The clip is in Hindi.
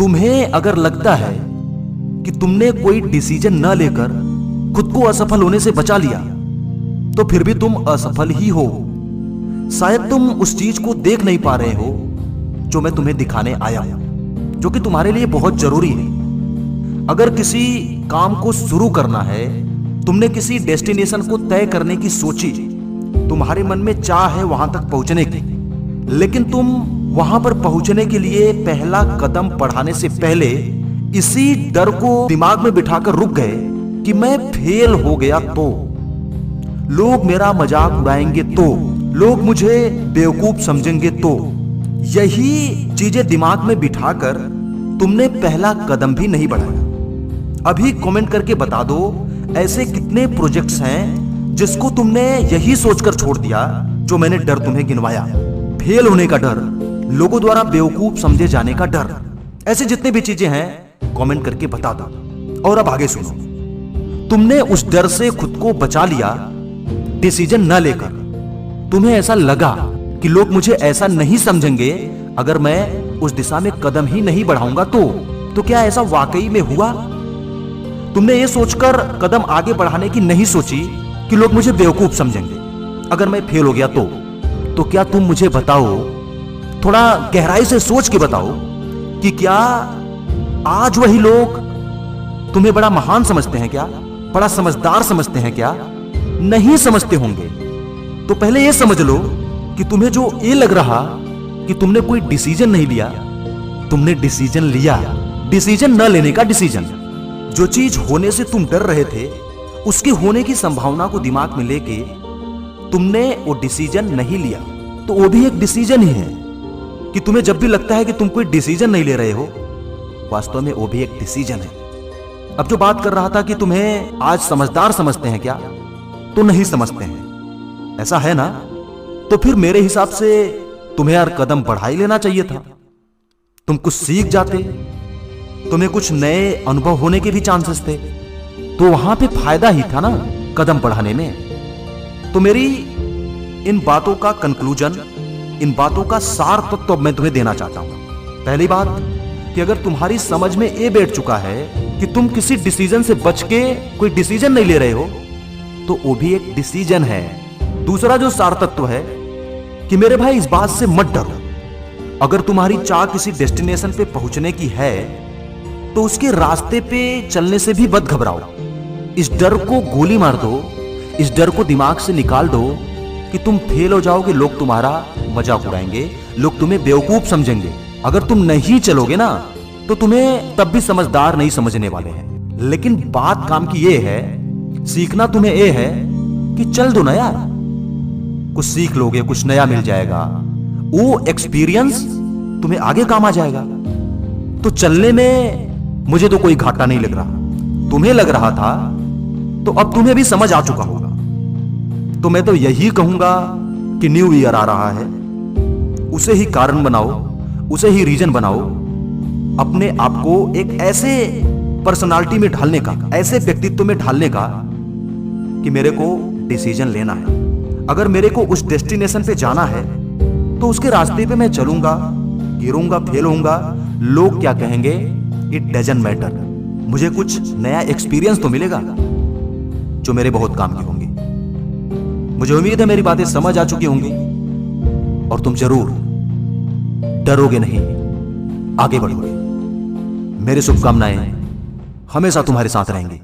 तुम्हें अगर लगता है कि तुमने कोई डिसीजन न लेकर खुद को असफल होने से बचा लिया, तो फिर भी तुम असफल ही हो। शायद तुम उस चीज को देख नहीं पा रहे हो जो मैं तुम्हें दिखाने आया हूं, जो कि तुम्हारे लिए बहुत जरूरी है। अगर किसी काम को शुरू करना है, तुमने किसी डेस्टिनेशन को तय करने की सोची, तुम्हारे मन में चाह है वहां तक पहुंचने की, लेकिन तुम वहां पर पहुंचने के लिए पहला कदम बढ़ाने से पहले इसी डर को दिमाग में बिठाकर रुक गए कि मैं फेल हो गया तो, लोग मेरा मजाक उड़ाएंगे तो, लोग मुझे बेवकूफ समझेंगे तो। यही चीजें दिमाग में बिठाकर तुमने पहला कदम भी नहीं बढ़ाया। अभी कमेंट करके बता दो, ऐसे कितने प्रोजेक्ट्स हैं जिसको तुमने यही सोचकर छोड़ दिया जो मैंने डर तुम्हें गिनवाया। फेल होने का डर, लोगों द्वारा बेवकूफ समझे जाने का डर, ऐसे जितने भी चीजें हैं कमेंट करके बता दो। और अब आगे सुनो, तुमने उस डर से खुद को बचा लिया डिसीजन न लेकर। तुम्हें ऐसा लगा कि लोग मुझे ऐसा नहीं समझेंगे अगर मैं उस दिशा में कदम ही नहीं बढ़ाऊंगा तो क्या ऐसा वाकई में हुआ? तुमने ये सोचकर कदम आगे बढ़ाने की नहीं सोची कि लोग मुझे बेवकूफ समझेंगे अगर मैं फेल हो गया तो क्या तुम मुझे बताओ, थोड़ा गहराई से सोच के बताओ कि क्या आज वही लोग तुम्हें बड़ा महान समझते हैं क्या? बड़ा समझदार समझते हैं क्या? नहीं समझते होंगे। तो पहले यह समझ लो कि तुम्हें जो ये लग रहा कि तुमने कोई डिसीजन नहीं लिया, तुमने डिसीजन लिया। डिसीजन न लेने का डिसीजन। जो चीज होने से तुम डर रहे थे, उसके होने की संभावना को दिमाग में लेके तुमने वो डिसीजन नहीं लिया, तो वो भी एक डिसीजन ही है। कि तुम्हें जब भी लगता है कि तुम कोई डिसीजन नहीं ले रहे हो, वास्तव में वो भी एक डिसीजन है। अब जो बात कर रहा था कि तुम्हें आज समझदार समझते हैं क्या, तो नहीं समझते हैं, ऐसा है ना? तो फिर मेरे हिसाब से तुम्हें यार कदम बढ़ा ही लेना चाहिए था। तुम कुछ सीख जाते, तुम्हें कुछ नए अनुभव होने के भी चांसेस थे, तो वहां पे फायदा ही था ना कदम बढ़ाने में। तो मेरी इन बातों का कंक्लूजन, इन बातों का सार तत्व मैं तुम्हें देना चाहता हूं। पहली बात कि अगर तुम्हारी समझ में ये बैठ चुका है कि तुम किसी डिसीजन से बच के कोई डिसीजन नहीं ले रहे हो, तो वो भी एक डिसीजन है। दूसरा जो सार तत्व है कि मेरे भाई इस बात से मत डरो। अगर तुम्हारी चाह किसी डेस्टिनेशन पे पहुंचने की है, तो उसके रास्ते पे चलने से भी मत घबराओ। इस डर को गोली मार दो, इस डर को दिमाग से निकाल दो कि तुम फेल हो जाओगे, लोग तुम्हारा मजाक उड़ाएंगे, लोग तुम्हें बेवकूफ समझेंगे। अगर तुम नहीं चलोगे ना, तो तुम्हें तब भी समझदार नहीं समझने वाले हैं। लेकिन बात काम की ये है, सीखना तुम्हें ये है कि चल दो ना यार, कुछ सीख लोगे, कुछ नया मिल जाएगा, वो एक्सपीरियंस तुम्हें आगे काम आ जाएगा। तो चलने में मुझे तो कोई घाटा नहीं लग रहा। तुम्हें लग रहा था तो अब तुम्हें भी समझ आ चुका होगा। तो मैं तो यही कहूंगा कि न्यू ईयर आ रहा है, उसे ही कारण बनाओ, उसे ही रीजन बनाओ, अपने आप को एक ऐसे पर्सनालिटी में ढालने का, ऐसे व्यक्तित्व में ढालने का कि मेरे को डिसीजन लेना है। अगर मेरे को उस डेस्टिनेशन पे जाना है, तो उसके रास्ते पे मैं चलूंगा, गिरूंगा, फेल होऊंगा, लोग क्या कहेंगे इट डजंट मैटर। मुझे कुछ नया एक्सपीरियंस तो मिलेगा जो मेरे बहुत काम की होंगी। मुझे उम्मीद है मेरी बातें समझ आ चुकी होंगी और तुम जरूर डरोगे नहीं, आगे बढ़ोगे। मेरी शुभकामनाएं हमेशा तुम्हारे साथ रहेंगी।